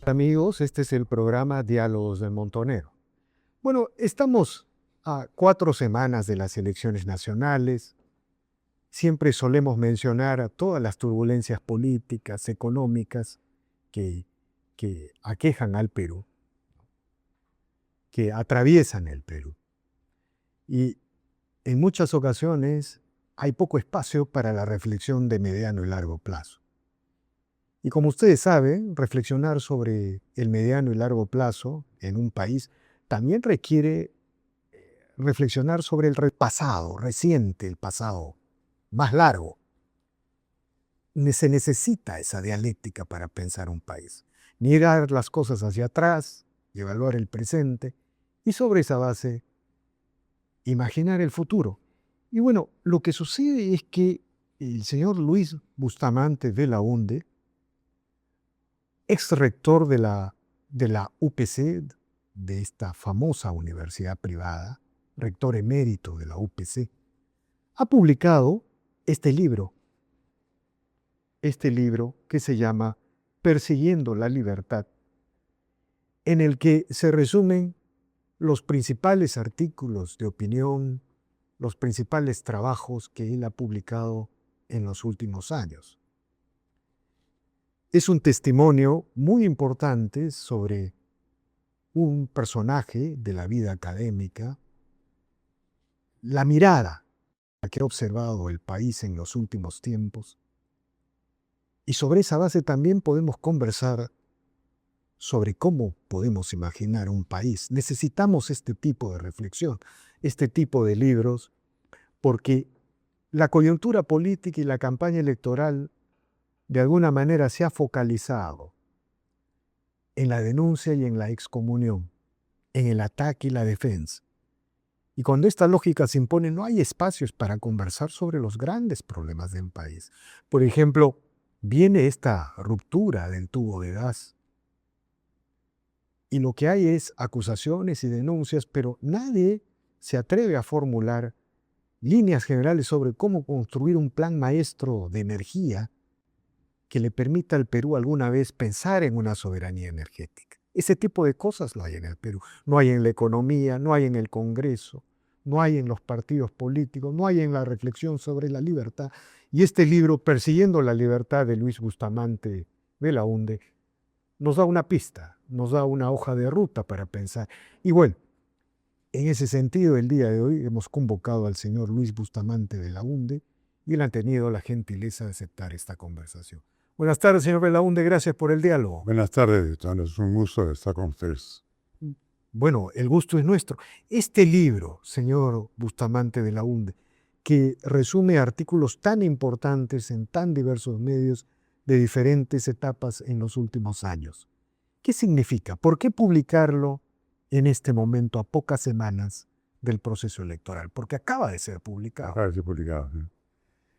Amigos, este es el programa Diálogos del Montonero. Bueno, estamos a 4 semanas de las elecciones nacionales. Siempre solemos mencionar a todas las turbulencias políticas, económicas que, que aquejan al Perú, que atraviesan el Perú. Y en muchas ocasiones hay poco espacio para la reflexión de mediano y largo plazo. Y como ustedes saben, reflexionar sobre el mediano y largo plazo en un país también requiere reflexionar sobre el pasado, reciente, el pasado más largo. Se necesita esa dialéctica para pensar un país. Mirar las cosas hacia atrás, evaluar el presente y sobre esa base imaginar el futuro. Y bueno, lo que sucede es que el señor Luis Bustamante Belaúnde, ex rector de la UPC, de esta famosa universidad privada, rector emérito de la UPC, ha publicado este libro que se llama Persiguiendo la Libertad, en el que se resumen los principales artículos de opinión, los principales trabajos que él ha publicado en los últimos años. Es un testimonio muy importante sobre un personaje de la vida académica, la mirada que ha observado el país en los últimos tiempos, y sobre esa base también podemos conversar sobre cómo podemos imaginar un país. Necesitamos este tipo de reflexión, este tipo de libros, porque la coyuntura política y la campaña electoral de alguna manera se ha focalizado en la denuncia y en la excomunión, en el ataque y la defensa. Y cuando esta lógica se impone, no hay espacios para conversar sobre los grandes problemas del país. Por ejemplo, viene esta ruptura del tubo de gas y lo que hay es acusaciones y denuncias, pero nadie se atreve a formular líneas generales sobre cómo construir un plan maestro de energía que le permita al Perú alguna vez pensar en una soberanía energética. Ese tipo de cosas no hay en el Perú. No hay en la economía, no hay en el Congreso, no hay en los partidos políticos, no hay en la reflexión sobre la libertad. Y este libro, Persiguiendo la Libertad, de Luis Bustamante Belaúnde, nos da una pista, nos da una hoja de ruta para pensar. Y bueno, en ese sentido, el día de hoy hemos convocado al señor Luis Bustamante Belaúnde y él ha tenido la gentileza de aceptar esta conversación. Buenas tardes, señor Belaúnde, gracias por el diálogo. Buenas tardes, Vitano. Es un gusto estar con ustedes. Bueno, el gusto es nuestro. Este libro, señor Bustamante Belaúnde, que resume artículos tan importantes en tan diversos medios de diferentes etapas en los últimos años, ¿qué significa? ¿Por qué publicarlo en este momento, a pocas semanas del proceso electoral? Porque acaba de ser publicado. Acaba de ser publicado. ¿Sí?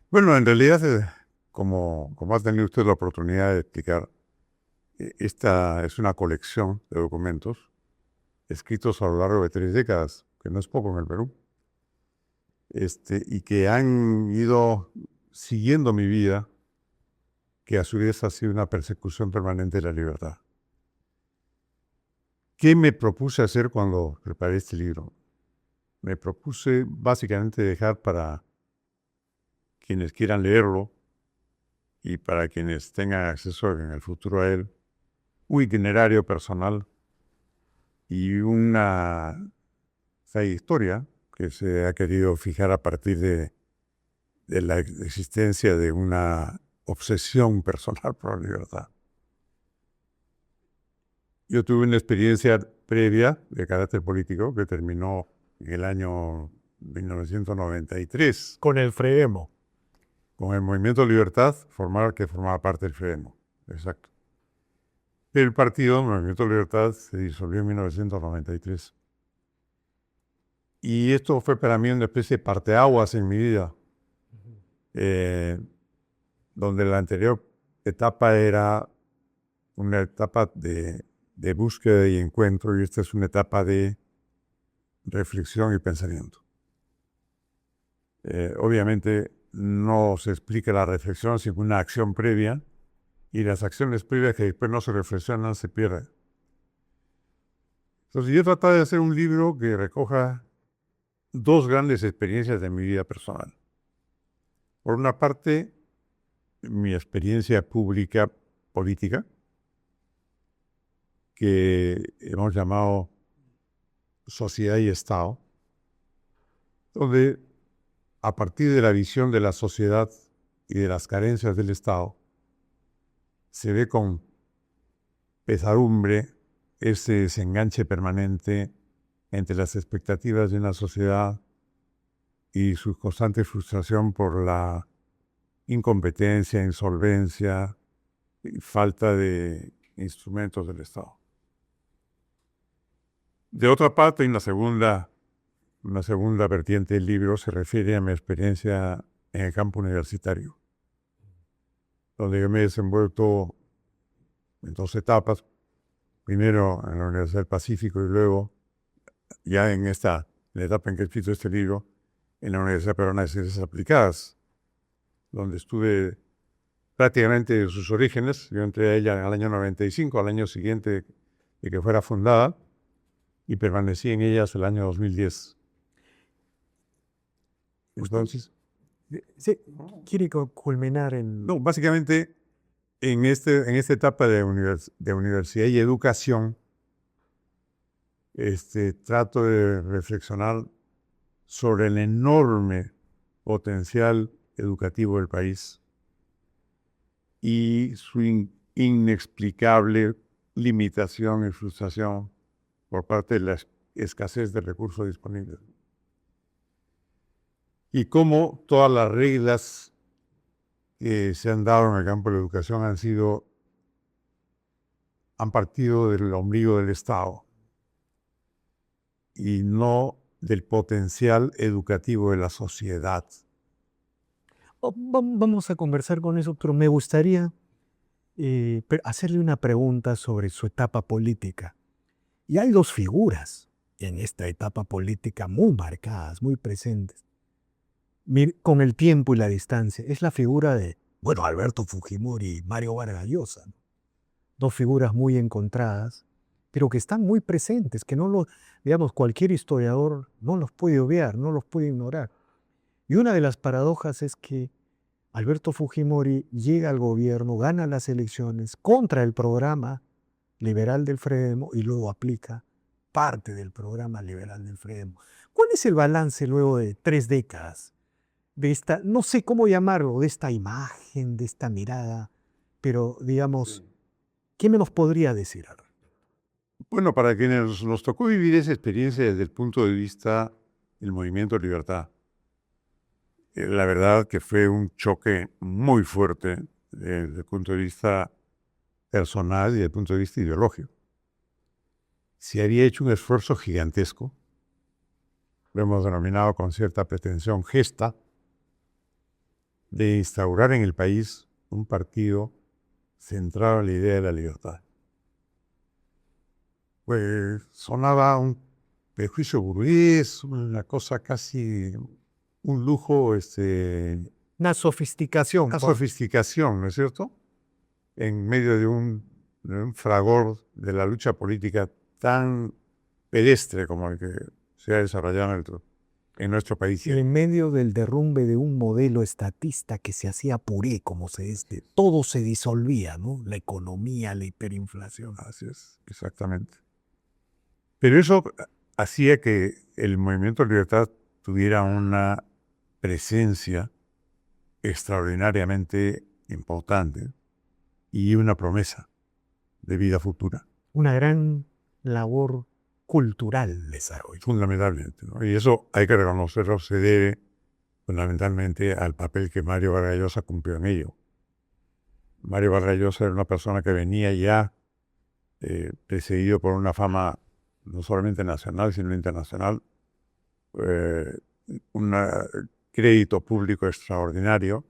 Bueno, en realidad, como ha tenido usted la oportunidad de explicar, esta es una colección de documentos escritos a lo largo de 3 décadas, que no es poco en el Perú, y que han ido siguiendo mi vida, que a su vez ha sido una persecución permanente de la libertad. ¿Qué me propuse hacer cuando preparé este libro? Me propuse básicamente dejar para quienes quieran leerlo y para quienes tengan acceso en el futuro a él, un itinerario personal y una historia que se ha querido fijar a partir de la existencia de una obsesión personal por la libertad. Yo tuve una experiencia previa de carácter político que terminó en el año 1993. Con el FREEMO. Con el Movimiento Libertad, que formaba parte del FREEMO. Exacto. El partido, el Movimiento Libertad, se disolvió en 1993. Y esto fue para mí una especie de parteaguas en mi vida, donde la anterior etapa era una etapa de búsqueda y encuentro, y esta es una etapa de reflexión y pensamiento. Obviamente no se explica la reflexión sin una acción previa, y las acciones previas que después no se reflexionan se pierden. Entonces yo he tratado de hacer un libro que recoja dos grandes experiencias de mi vida personal. Por una parte, mi experiencia pública política, que hemos llamado Sociedad y Estado, donde a partir de la visión de la sociedad y de las carencias del Estado, se ve con pesadumbre ese desenganche permanente entre las expectativas de una sociedad y su constante frustración por la incompetencia, insolvencia y falta de instrumentos del Estado. De otra parte, una segunda vertiente del libro se refiere a mi experiencia en el campo universitario, donde yo me he desenvuelto en dos etapas. Primero en la Universidad del Pacífico y luego, ya en la etapa en que he escrito este libro, en la Universidad Peruana de Ciencias Aplicadas, donde estuve prácticamente de sus orígenes. Yo entré a ella en el año 95, al año siguiente de que fuera fundada, y permanecí en ella hasta el año 2010. Entonces, Sí, quiere culminar en... no, básicamente, en esta etapa de universidad y educación, trato de reflexionar sobre el enorme potencial educativo del país y su inexplicable limitación y frustración por parte de la escasez de recursos disponibles. Y cómo todas las reglas que se han dado en el campo de la educación han partido del ombligo del Estado y no del potencial educativo de la sociedad. Vamos a conversar con eso, pero me gustaría hacerle una pregunta sobre su etapa política. Y hay dos figuras en esta etapa política muy marcadas, muy presentes, con el tiempo y la distancia. Es la figura de, bueno, Alberto Fujimori y Mario Vargas Llosa, ¿no? Dos figuras muy encontradas, pero que están muy presentes, que digamos, cualquier historiador no los puede obviar, no los puede ignorar. Y una de las paradojas es que Alberto Fujimori llega al gobierno, gana las elecciones contra el programa liberal del Frelimo y luego aplica parte del programa liberal del Frelimo. ¿Cuál es el balance luego de 3 décadas de esta, no sé cómo llamarlo, de esta imagen, de esta mirada, pero digamos, ¿qué me nos podría decir? Bueno, para quienes nos tocó vivir esa experiencia desde el punto de vista del movimiento de libertad, la verdad que fue un choque muy fuerte desde el punto de vista personal y desde el punto de vista ideológico. Se había hecho un esfuerzo gigantesco, lo hemos denominado con cierta pretensión gesta, de instaurar en el país un partido centrado en la idea de la libertad. Pues sonaba un prejuicio burgués, una cosa casi, un lujo, Una sofisticación. una sofisticación, ¿no es cierto? En medio de un fragor de la lucha política tan pedestre como el que se ha desarrollado en nuestro país. Y en medio del derrumbe de un modelo estatista que se hacía puré, como se dice, todo se disolvía, ¿no? La economía, la hiperinflación. Así es, exactamente. Pero eso hacía que el movimiento de libertad tuviera una presencia extraordinariamente importante y una promesa de vida futura. Una gran labor cultural desarrollo. Fundamentalmente, ¿no? Y eso hay que reconocerlo, se debe fundamentalmente al papel que Mario Vargas Llosa cumplió en ello. Mario Vargas Llosa era una persona que venía ya precedido por una fama no solamente nacional, sino internacional, un crédito público extraordinario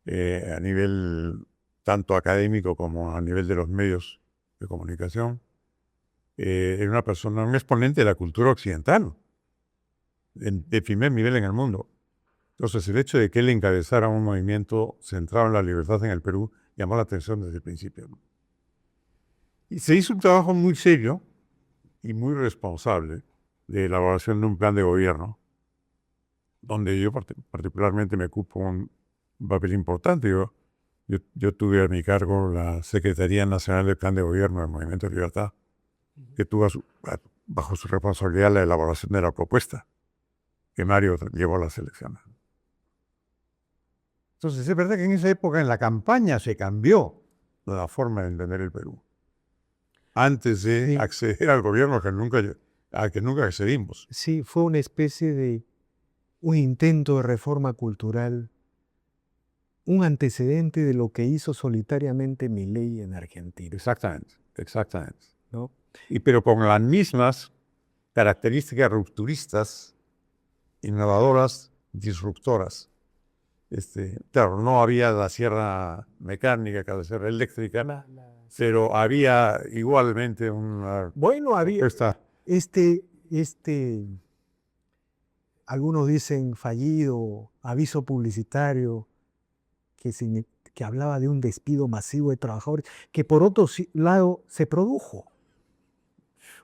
a nivel tanto académico como a nivel de los medios de comunicación. Era una persona, un exponente de la cultura occidental, de primer nivel en el mundo. Entonces, el hecho de que él encabezara un movimiento centrado en la libertad en el Perú llamó la atención desde el principio, ¿no? Y se hizo un trabajo muy serio y muy responsable de elaboración de un plan de gobierno, donde yo particularmente me ocupo un papel importante. Yo tuve a mi cargo la Secretaría Nacional del Plan de Gobierno del Movimiento de Libertad, que tuvo bajo su responsabilidad la elaboración de la propuesta que Mario llevó a las elecciones. Entonces, es verdad que en esa época, en la campaña, se cambió la forma de entender el Perú. Antes de acceder al gobierno al que nunca accedimos. Sí, fue una especie de un intento de reforma cultural, un antecedente de lo que hizo solitariamente Milei en Argentina. Exactamente, exactamente. ¿No? Pero con las mismas características rupturistas, innovadoras, disruptoras. Claro, no había la sierra mecánica, cabecera eléctrica, pero había igualmente una... Bueno, había algunos dicen fallido, aviso publicitario, que hablaba de un despido masivo de trabajadores, que por otro lado se produjo.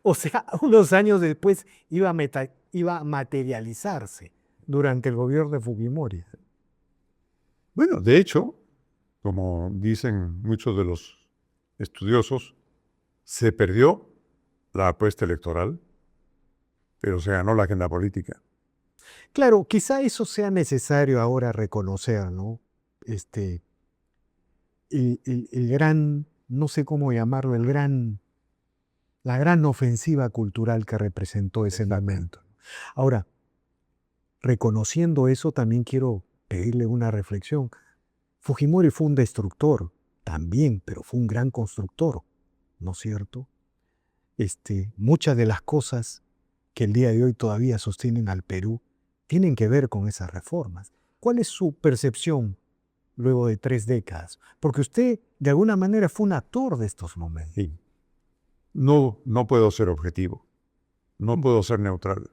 O sea, unos años después iba a materializarse durante el gobierno de Fujimori. Bueno, de hecho, como dicen muchos de los estudiosos, se perdió la apuesta electoral, pero se ganó la agenda política. Claro, quizá eso sea necesario ahora reconocer, ¿no? El gran, no sé cómo llamarlo, la gran ofensiva cultural que representó ese momento. Ahora, reconociendo eso, también quiero pedirle una reflexión. Fujimori fue un destructor, también, pero fue un gran constructor, ¿no es cierto? Muchas de las cosas que el día de hoy todavía sostienen al Perú tienen que ver con esas reformas. ¿Cuál es su percepción luego de 3 décadas? Porque usted, de alguna manera, fue un actor de estos momentos. Sí. No puedo ser objetivo, no puedo ser neutral.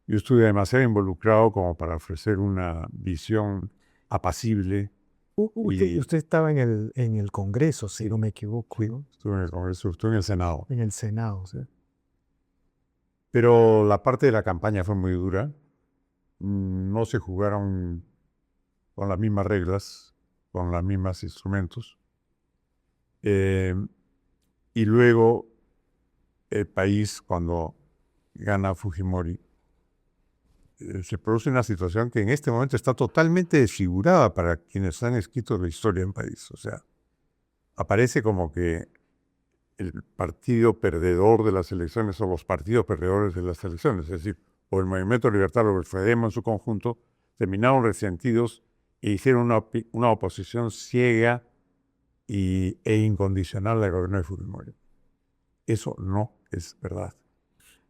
Yo estuve demasiado involucrado como para ofrecer una visión apacible. Usted estaba en el Congreso, si no me equivoco, ¿no? Estuve en el Congreso, estuve en el Senado. En el Senado, ¿sí? Pero la parte de la campaña fue muy dura. No se jugaron con las mismas reglas, con los mismos instrumentos. Y luego el país, cuando gana Fujimori, se produce una situación que en este momento está totalmente desfigurada para quienes han escrito la historia del país. O sea, aparece como que el partido perdedor de las elecciones o los partidos perdedores de las elecciones, es decir, o el Movimiento Libertad o el FREDEMO en su conjunto, terminaron resentidos e hicieron una oposición ciega e incondicional al gobierno de Fujimori. Eso no es verdad.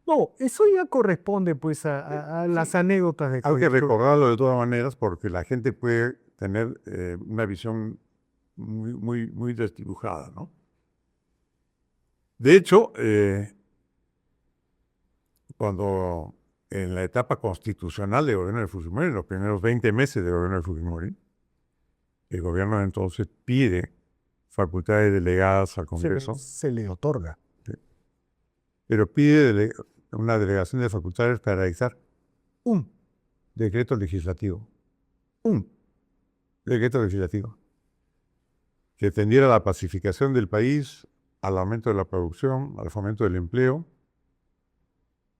No, eso ya corresponde pues a las anécdotas de... Hay que recordarlo de todas maneras porque la gente puede tener una visión muy desdibujada, ¿no? De hecho, cuando en la etapa constitucional del gobierno de Fujimori, en los primeros 20 meses del gobierno de Fujimori, el gobierno de entonces pide facultades delegadas al Congreso. Se le otorga. Sí. Pero pide una delegación de facultades para realizar un decreto legislativo. Un decreto legislativo que tendiera a la pacificación del país, al aumento de la producción, al fomento del empleo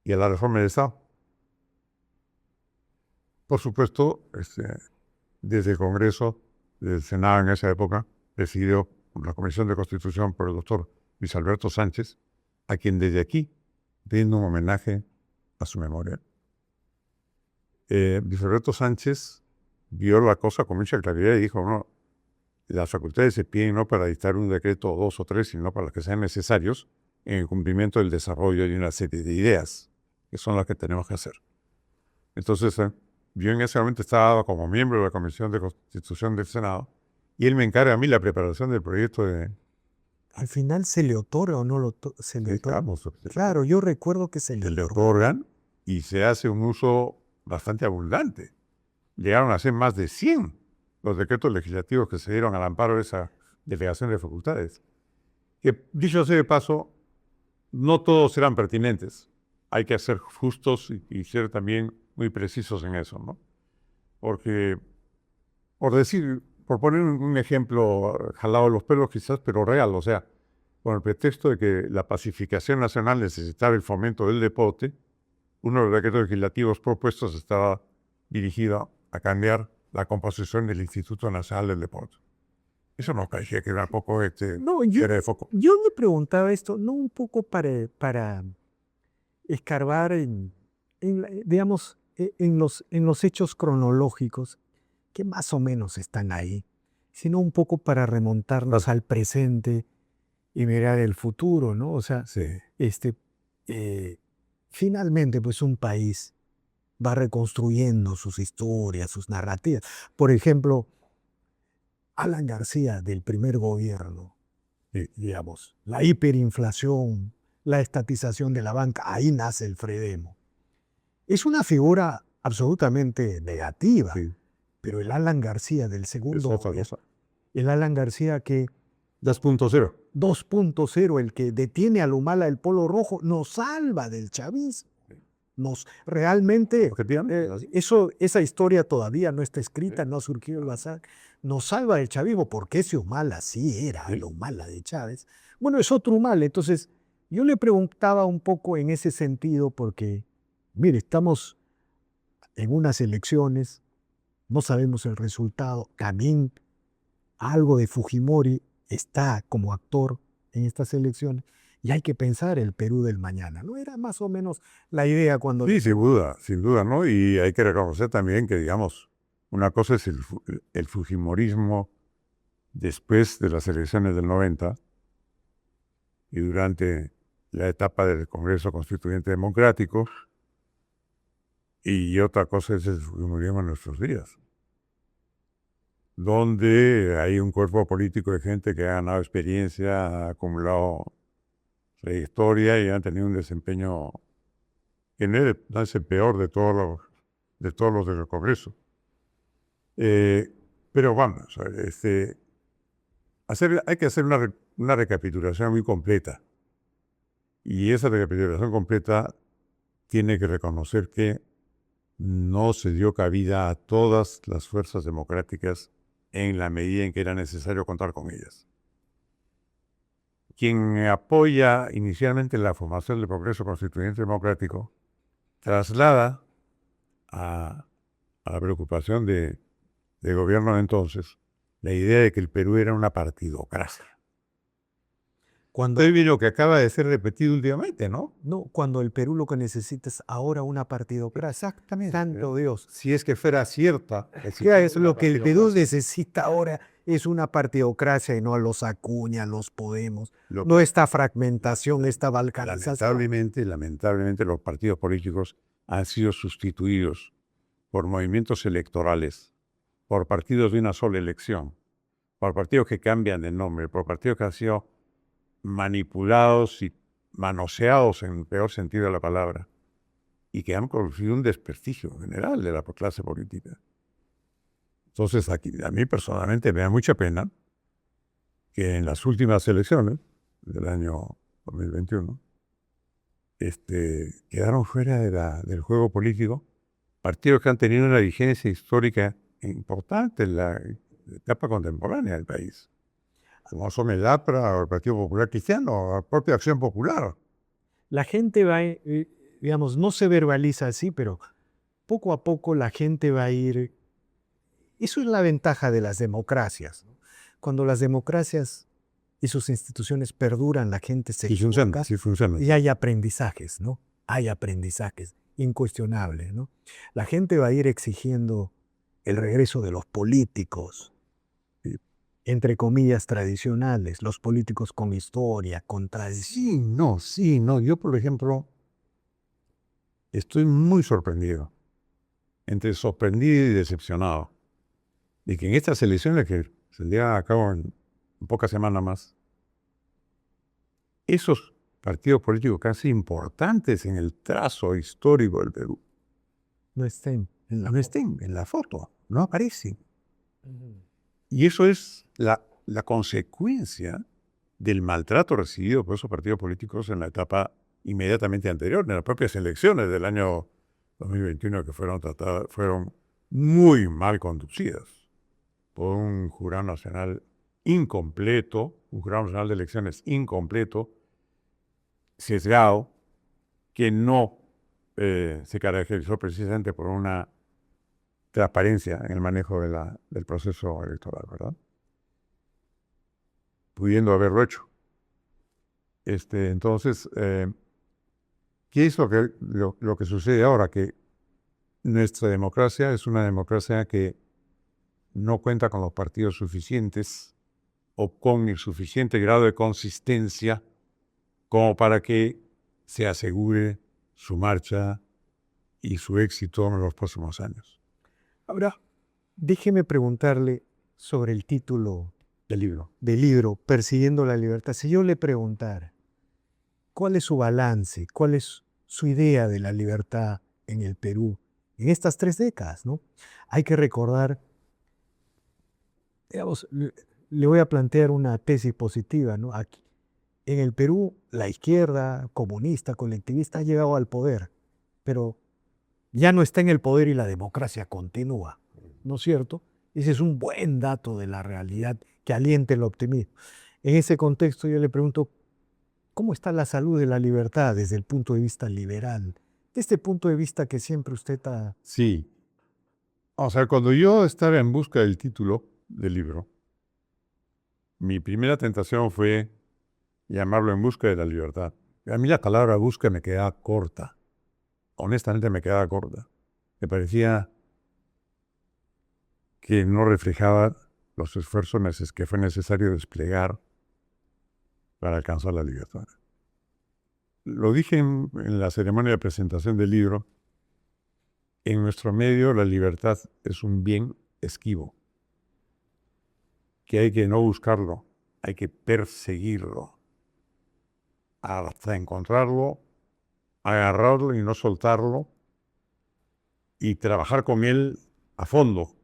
y a la reforma del Estado. Por supuesto, desde el Congreso, desde el Senado en esa época, presidió la Comisión de Constitución por el doctor Luis Alberto Sánchez, a quien desde aquí rindo un homenaje a su memoria. Luis Alberto Sánchez vio la cosa con mucha claridad y dijo, no, las facultades se piden no para dictar un decreto o 2 o 3, sino para los que sean necesarios en el cumplimiento del desarrollo de una serie de ideas, que son las que tenemos que hacer. Entonces, yo en ese momento estaba como miembro de la Comisión de Constitución del Senado, y él me encarga a mí la preparación del proyecto de... ¿Al final se le otorga o no se le otorga? Claro, yo recuerdo que se le otorgan y se hace un uso bastante abundante. Llegaron a ser más de 100 los decretos legislativos que se dieron al amparo de esa delegación de facultades. Que, dicho sea de paso, no todos eran pertinentes. Hay que ser justos y ser también muy precisos en eso, ¿no? Porque, por poner un ejemplo jalado de los pelos quizás, pero real, o sea, con el pretexto de que la pacificación nacional necesitaba el fomento del deporte, uno de los decretos legislativos propuestos estaba dirigido a cambiar la composición del Instituto Nacional del Deporte. Eso nos parecía que era un poco No, fuera de foco. yo me preguntaba esto, no un poco para escarbar digamos, en los hechos cronológicos que más o menos están ahí, sino un poco para remontarnos al presente y mirar el futuro, ¿no? O sea, Sí. finalmente, pues un país va reconstruyendo sus historias, sus narrativas. Por ejemplo, Alan García del primer gobierno, digamos, la hiperinflación, la estatización de la banca, ahí nace el Fredemo. Es una figura absolutamente negativa, Sí. pero el Alan García del Es segundo otra gobierno, cosa. el Alan García que 2.0. 2.0, el que detiene al Humala del Polo Rojo, nos salva del chavismo. Nos realmente, Objetivamente, esa historia todavía no está escrita, no ha surgido el bazar, nos salva del chavismo, porque ese Humala sí era el Humala de Chávez. Bueno, es otro Humala. Entonces, yo le preguntaba un poco en ese sentido, porque, mire, estamos en unas elecciones, no sabemos el resultado, también algo de Fujimori está como actor en estas elecciones, y hay que pensar el Perú del mañana. ¿No era más o menos la idea cuando... Sí, sin duda, ¿no? Y hay que reconocer también que, digamos, una cosa es el fujimorismo después de las elecciones del 90 y durante la etapa del Congreso Constituyente Democrático, y otra cosa es el fujimorismo en nuestros días, donde hay un cuerpo político de gente que ha ganado experiencia, ha acumulado trayectoria y ha tenido un desempeño que no es el peor de todos los del Congreso. Pero vamos, hay que hacer una recapitulación muy completa. Y esa recapitulación completa tiene que reconocer que no se dio cabida a todas las fuerzas democráticas en la medida en que era necesario contar con ellas. Quien apoya inicialmente la formación del Congreso Constituyente Democrático traslada a la preocupación de gobierno de entonces la idea de que el Perú era una partidocracia. Cuando, Usted vio lo que acaba de ser repetido últimamente, ¿no? no, cuando el Perú lo que necesita es ahora una partidocracia. Exactamente. Santo Dios. Si es que fuera cierta. ¿Qué es lo que el Perú necesita ahora? Es una partidocracia y no a los Acuña, a los Podemos. No esta fragmentación, esta balcanización. Lamentablemente los partidos políticos han sido sustituidos por movimientos electorales, por partidos de una sola elección, por partidos que cambian de nombre, por partidos que han sido manipulados y manoseados en el peor sentido de la palabra y que han producido un desprestigio general de la clase política. Entonces, aquí, a mí personalmente me da mucha pena que en las últimas elecciones del año 2021 quedaron fuera del juego político partidos que han tenido una vigencia histórica importante en la etapa contemporánea del país, como son el APRA o el Partido Popular Cristiano o la propia Acción Popular. La gente va, digamos, no se verbaliza así, pero poco a poco la gente va a ir... Eso es la ventaja de las democracias, ¿no? Cuando las democracias y sus instituciones perduran, la gente se equivoca y hay aprendizajes, ¿no? Hay aprendizajes incuestionables, ¿no? La gente va a ir exigiendo el regreso de los políticos, entre comillas, tradicionales, los políticos con historia, con tradición. Sí, no. Yo, por ejemplo, estoy muy sorprendido, entre sorprendido y decepcionado, de que en estas elecciones que se llevan a cabo en pocas semanas más, esos partidos políticos casi importantes en el trazo histórico del Perú No estén no estén en la foto, no aparecen. Y eso es la consecuencia del maltrato recibido por esos partidos políticos en la etapa inmediatamente anterior, en las propias elecciones del año 2021 que fueron muy mal conducidas por un jurado nacional incompleto, un jurado nacional de elecciones incompleto, sesgado, que no se caracterizó precisamente por una transparencia en el manejo del proceso electoral, ¿verdad? Pudiendo haberlo hecho. Entonces, ¿qué es lo que sucede ahora? Que nuestra democracia es una democracia que no cuenta con los partidos suficientes o con el suficiente grado de consistencia como para que se asegure su marcha y su éxito en los próximos años. Ahora, déjeme preguntarle sobre el título Del libro, Persiguiendo la Libertad. Si yo le preguntara, ¿cuál es su balance? ¿Cuál es su idea de la libertad en el Perú en estas 3 décadas, ¿no? Hay que recordar, digamos, le voy a plantear una tesis positiva, ¿no? Aquí, en el Perú, la izquierda comunista, colectivista, ha llegado al poder, pero ya no está en el poder y la democracia continúa, ¿no es cierto? Ese es un buen dato de la realidad que alienta el optimismo. En ese contexto yo le pregunto, ¿cómo está la salud de la libertad desde el punto de vista liberal? De este punto de vista que siempre usted ha... Sí. O sea, cuando yo estaba en busca del título del libro, mi primera tentación fue llamarlo En busca de la libertad. A mí la palabra busca me quedaba corta. Honestamente me quedaba corta. Me parecía que no reflejaba los esfuerzos que fue necesario desplegar para alcanzar la libertad. Lo dije en la ceremonia de presentación del libro. En nuestro medio la libertad es un bien esquivo, que hay que no buscarlo, hay que perseguirlo, hasta encontrarlo, agarrarlo y no soltarlo, y trabajar con él a fondo,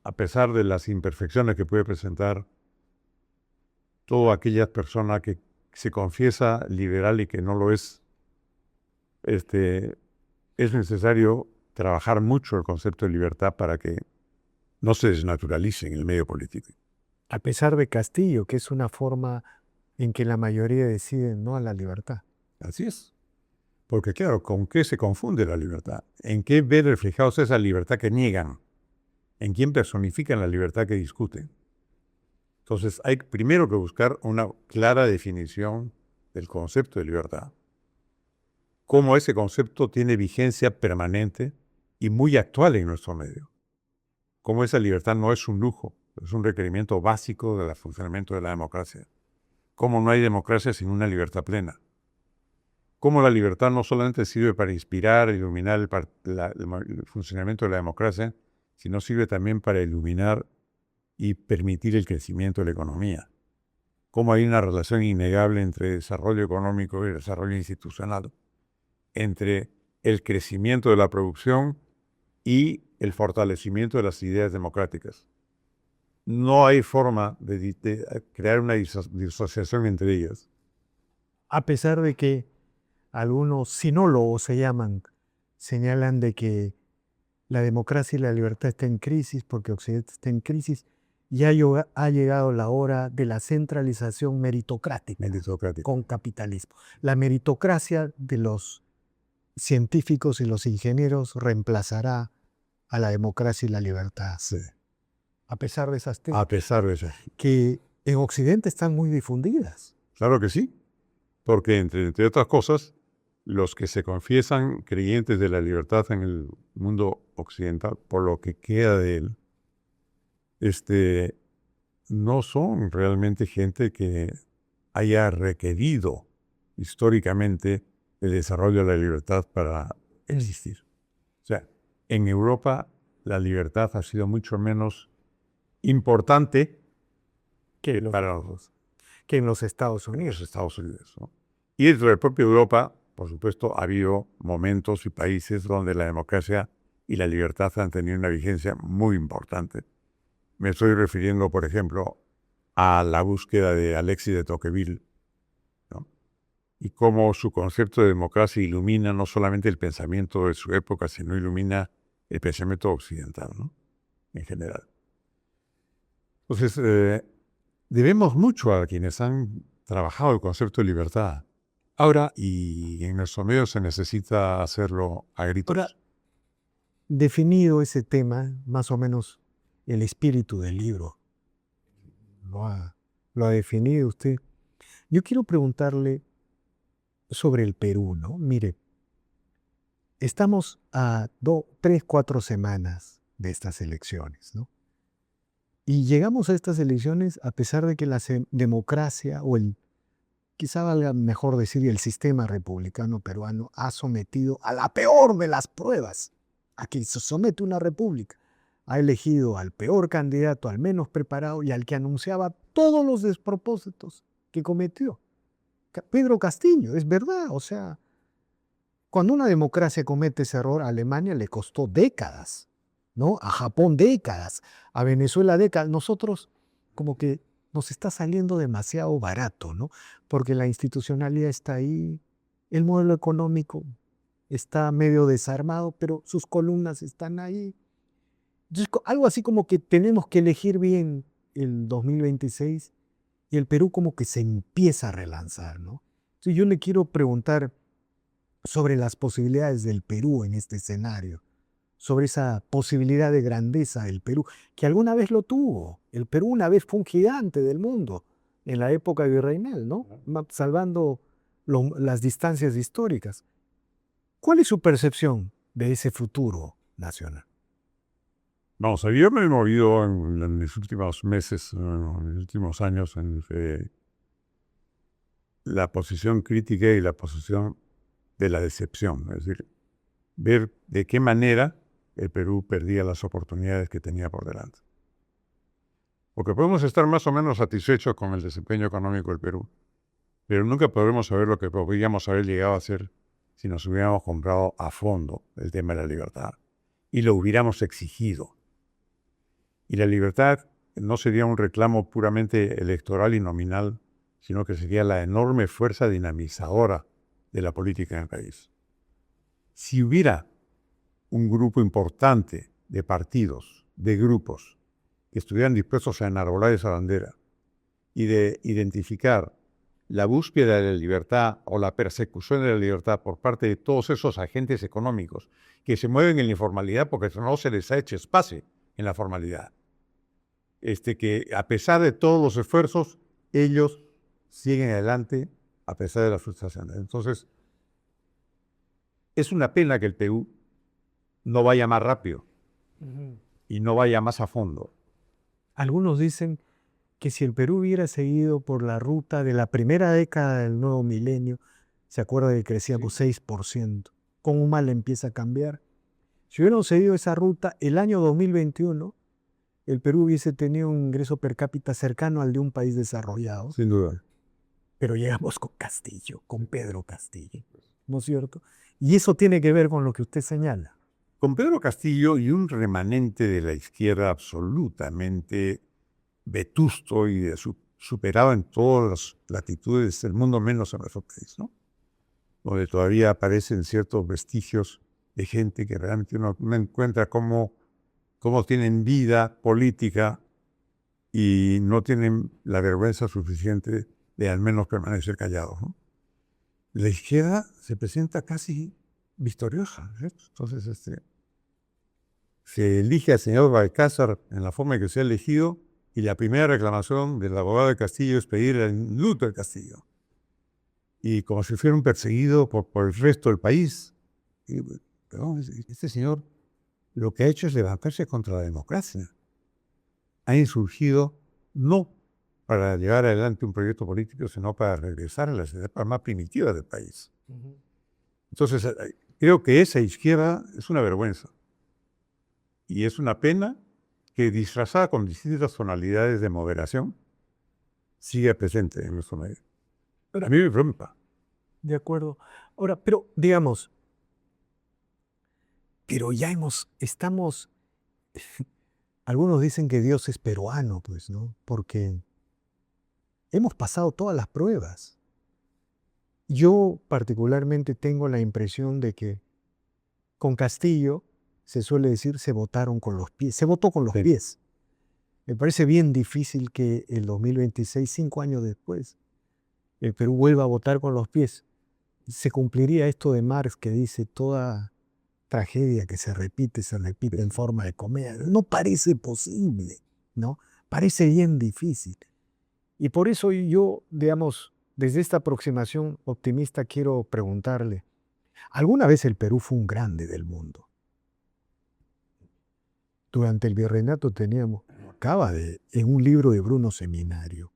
a pesar de las imperfecciones que puede presentar toda aquella persona que se confiesa liberal y que no lo es. Es necesario trabajar mucho el concepto de libertad para que no se desnaturalice en el medio político. A pesar de Castillo, que es una forma en que la mayoría decide no a la libertad. Así es. Porque claro, ¿con qué se confunde la libertad? ¿En qué ve reflejados esa libertad que niegan? ¿En quién personifican la libertad que discuten? Entonces hay primero que buscar una clara definición del concepto de libertad. Cómo ese concepto tiene vigencia permanente y muy actual en nuestro medio. Cómo esa libertad no es un lujo, es un requerimiento básico del funcionamiento de la democracia. Cómo no hay democracia sin una libertad plena. Cómo la libertad no solamente sirve para inspirar, iluminar el funcionamiento de la democracia, sino sirve también para iluminar y permitir el crecimiento de la economía. Cómo hay una relación innegable entre desarrollo económico y desarrollo institucional, entre el crecimiento de la producción y el fortalecimiento de las ideas democráticas. No hay forma de crear una disociación entre ellas. A pesar de que algunos sinólogos señalan de que la democracia y la libertad están en crisis porque Occidente está en crisis, ya ha llegado la hora de la centralización meritocrática con capitalismo. La meritocracia de los científicos y los ingenieros reemplazará a la democracia y la libertad. Sí. A pesar de esas tesis. A pesar de eso. Que en Occidente están muy difundidas. Claro que sí, porque entre otras cosas, los que se confiesan creyentes de la libertad en el mundo occidental, por lo que queda de él, no son realmente gente que haya requerido históricamente el desarrollo de la libertad para existir. O sea, en Europa la libertad ha sido mucho menos importante que en los Estados Unidos. ¿No? Y dentro de la propia Europa, por supuesto, ha habido momentos y países donde la democracia y la libertad han tenido una vigencia muy importante. Me estoy refiriendo, por ejemplo, a la búsqueda de Alexis de Tocqueville, ¿no? Y cómo su concepto de democracia ilumina no solamente el pensamiento de su época, sino ilumina el pensamiento occidental, ¿no? En general. Entonces, debemos mucho a quienes han trabajado el concepto de libertad. Ahora, y en nuestros medios se necesita hacerlo a gritos. Ahora, definido ese tema, más o menos el espíritu del libro, lo ha definido usted. Yo quiero preguntarle sobre el Perú, ¿no? Mire, estamos a 3, 4 semanas de estas elecciones, ¿no? Y llegamos a estas elecciones a pesar de que la democracia o quizá valga mejor decir, el sistema republicano peruano ha sometido a la peor de las pruebas a que se somete una república. Ha elegido al peor candidato, al menos preparado y al que anunciaba todos los despropósitos que cometió. Pedro Castillo, es verdad, o sea, cuando una democracia comete ese error, a Alemania le costó décadas, ¿no? A Japón décadas, a Venezuela décadas. Nosotros como que nos está saliendo demasiado barato, ¿no? Porque la institucionalidad está ahí, el modelo económico está medio desarmado, pero sus columnas están ahí. Entonces, algo así como que tenemos que elegir bien el 2026 y el Perú como que se empieza a relanzar, ¿no? Entonces yo le quiero preguntar sobre las posibilidades del Perú en este escenario, sobre esa posibilidad de grandeza del Perú, que alguna vez lo tuvo. El Perú una vez fue un gigante del mundo en la época virreinal, ¿no? Salvando las distancias históricas. ¿Cuál es su percepción de ese futuro nacional? Vamos, yo me he movido en los últimos meses, en los últimos años, en la posición crítica y la posición de la decepción. Es decir, ver de qué manera el Perú perdía las oportunidades que tenía por delante. Porque podemos estar más o menos satisfechos con el desempeño económico del Perú, pero nunca podremos saber lo que podríamos haber llegado a hacer si nos hubiéramos comprado a fondo el tema de la libertad y lo hubiéramos exigido. Y la libertad no sería un reclamo puramente electoral y nominal, sino que sería la enorme fuerza dinamizadora de la política en el país. Si hubiera un grupo importante de partidos, de grupos, que estuvieran dispuestos a enarbolar esa bandera y de identificar la búsqueda de la libertad o la persecución de la libertad por parte de todos esos agentes económicos que se mueven en la informalidad porque no se les ha hecho espacio en la formalidad. Que a pesar de todos los esfuerzos, ellos siguen adelante a pesar de las frustraciones. Entonces, es una pena que el Perú no vaya más rápido y no vaya más a fondo. Algunos dicen que si el Perú hubiera seguido por la ruta de la primera década del nuevo milenio, se acuerda que crecíamos 6%, con un mal empieza a cambiar. Si hubiéramos seguido esa ruta, el año 2021, el Perú hubiese tenido un ingreso per cápita cercano al de un país desarrollado. Sin duda. Pero llegamos con Castillo, con Pedro Castillo, ¿no es cierto? Y eso tiene que ver con lo que usted señala. Con Pedro Castillo y un remanente de la izquierda absolutamente vetusto y superado en todas las latitudes del mundo, menos en nuestro país, ¿no? Donde todavía aparecen ciertos vestigios de gente que realmente uno encuentra cómo tienen vida política y no tienen la vergüenza suficiente de al menos permanecer callados, ¿no? La izquierda se presenta casi victoriosa, ¿cierto? Entonces, se elige al señor Balcázar en la forma en que se ha elegido y la primera reclamación del abogado de Castillo es pedir el indulto del Castillo. Y como si fuera un perseguido por el resto del país. Pero este señor lo que ha hecho es levantarse contra la democracia. Ha insurgido no para llevar adelante un proyecto político, sino para regresar a las etapas más primitivas del país. Entonces, creo que esa izquierda es una vergüenza. Y es una pena que, disfrazada con distintas tonalidades de moderación, siga presente en nuestro medio. Pero a mí me preocupa. De acuerdo. Ahora, pero digamos, pero ya estamos Algunos dicen que Dios es peruano, pues, ¿no? Porque hemos pasado todas las pruebas. Yo particularmente tengo la impresión de que con Castillo, se suele decir, se votaron con los pies, se votó con los Sí. pies. Me parece bien difícil que el 2026, 5 años después, el Perú vuelva a votar con los pies. Se cumpliría esto de Marx que dice toda tragedia que se repite en forma de comedia. No parece posible, ¿no? Parece bien difícil. Y por eso yo, digamos, desde esta aproximación optimista quiero preguntarle, ¿alguna vez el Perú fue un grande del mundo? Durante el virreinato en un libro de Bruno Seminario,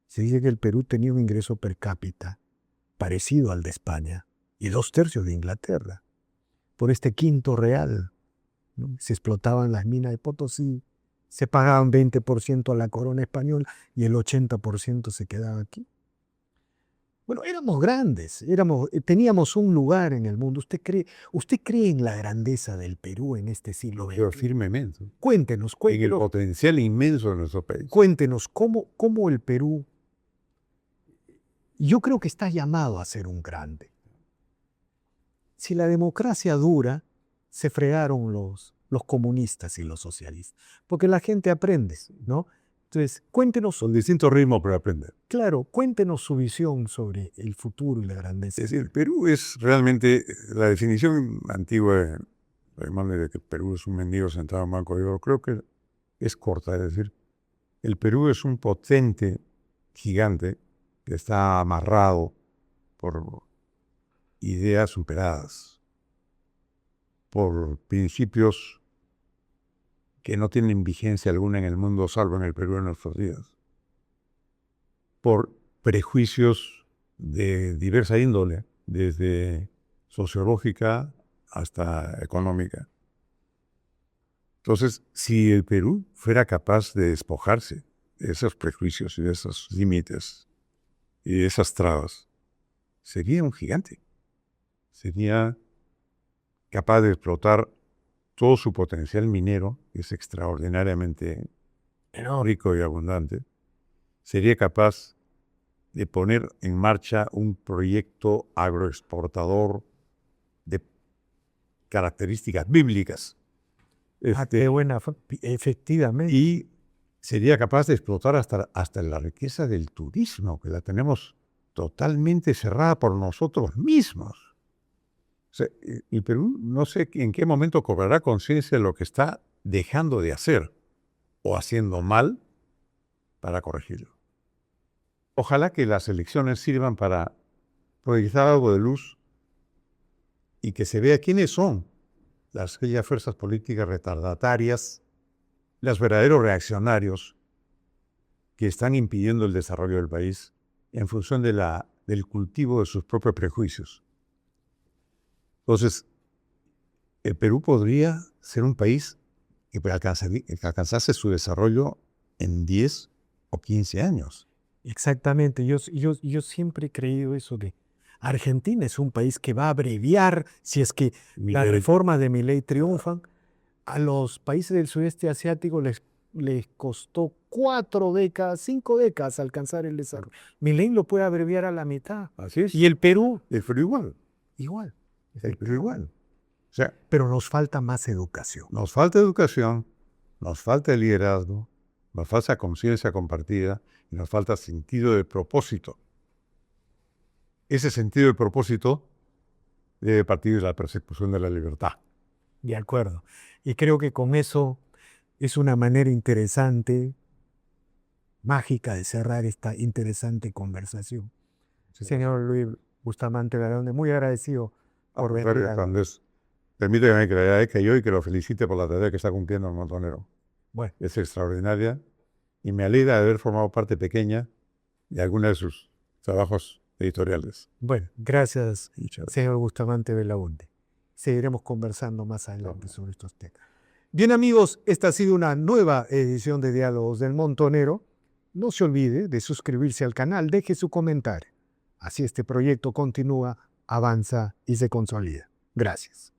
se dice que el Perú tenía un ingreso per cápita parecido al de España y 2/3 de Inglaterra. Por este quinto real, ¿no? Se explotaban las minas de Potosí, se pagaban 20% a la corona española y el 80% se quedaba aquí. Bueno, éramos grandes, teníamos un lugar en el mundo. ¿Usted cree en la grandeza del Perú en este siglo Pero XX? firmemente. Cuéntenos, En el cuéntenos, potencial inmenso de nuestro país. cuéntenos cómo el Perú, yo creo que está llamado a ser un grande. Si la democracia dura, se fregaron los comunistas y los socialistas, porque la gente aprende, ¿no? Entonces, cuéntenos, Son distintos ritmos para aprender. claro, cuéntenos su visión sobre el futuro y la grandeza. Es decir, Perú es realmente la definición antigua de llamarle de que Perú es un mendigo sentado en un banco de oro. Creo que es corta, es decir, el Perú es un potente gigante que está amarrado por ideas superadas, por principios que no tienen vigencia alguna en el mundo, salvo en el Perú en nuestros días, por prejuicios de diversa índole, desde sociológica hasta económica. Entonces, si el Perú fuera capaz de despojarse de esos prejuicios y de esos límites y de esas trabas, sería un gigante. Sería capaz de explotar todo su potencial minero, que es extraordinariamente rico y abundante. Sería capaz de poner en marcha un proyecto agroexportador de características bíblicas. Qué buena, efectivamente. Y sería capaz de explotar hasta la riqueza del turismo, que la tenemos totalmente cerrada por nosotros mismos. O sea, el Perú no sé en qué momento cobrará conciencia de lo que está dejando de hacer o haciendo mal para corregirlo. Ojalá que las elecciones sirvan para proyectar algo de luz y que se vea quiénes son aquellas fuerzas políticas retardatarias, los verdaderos reaccionarios que están impidiendo el desarrollo del país en función del cultivo de sus propios prejuicios. Entonces, el Perú podría ser un país que alcanzase su desarrollo en 10 o 15 años. Exactamente, yo siempre he creído eso, que Argentina es un país que va a abreviar, si es que las reformas de Milei triunfan. A los países del sudeste asiático les costó 4 décadas, 5 décadas alcanzar el desarrollo. Milei lo puede abreviar a la mitad. Así es. Y el Perú, El Perú igual. igual. El Perú igual. O sea, Pero nos falta más educación. nos falta educación, nos falta liderazgo, nos falta conciencia compartida y nos falta sentido de propósito. Ese sentido de propósito debe partir de la persecución de la libertad. De acuerdo. Y creo que con eso es una manera interesante, mágica, de cerrar esta interesante conversación. Sí. Señor Luis Bustamante Larraunde, muy agradecido por venir. Andrés, permíteme que le agradezca yo y que lo felicite por la tarea que está cumpliendo el Montonero. Bueno, Es extraordinaria y me alegra de haber formado parte pequeña de algunos de sus trabajos editoriales. bueno, gracias, Muchas gracias. señor Bustamante Belaunde. Seguiremos conversando más adelante sobre estos temas. Bien, amigos, esta ha sido una nueva edición de Diálogos del Montonero. No se olvide de suscribirse al canal, deje su comentario. Así este proyecto continúa, avanza y se consolida. Gracias.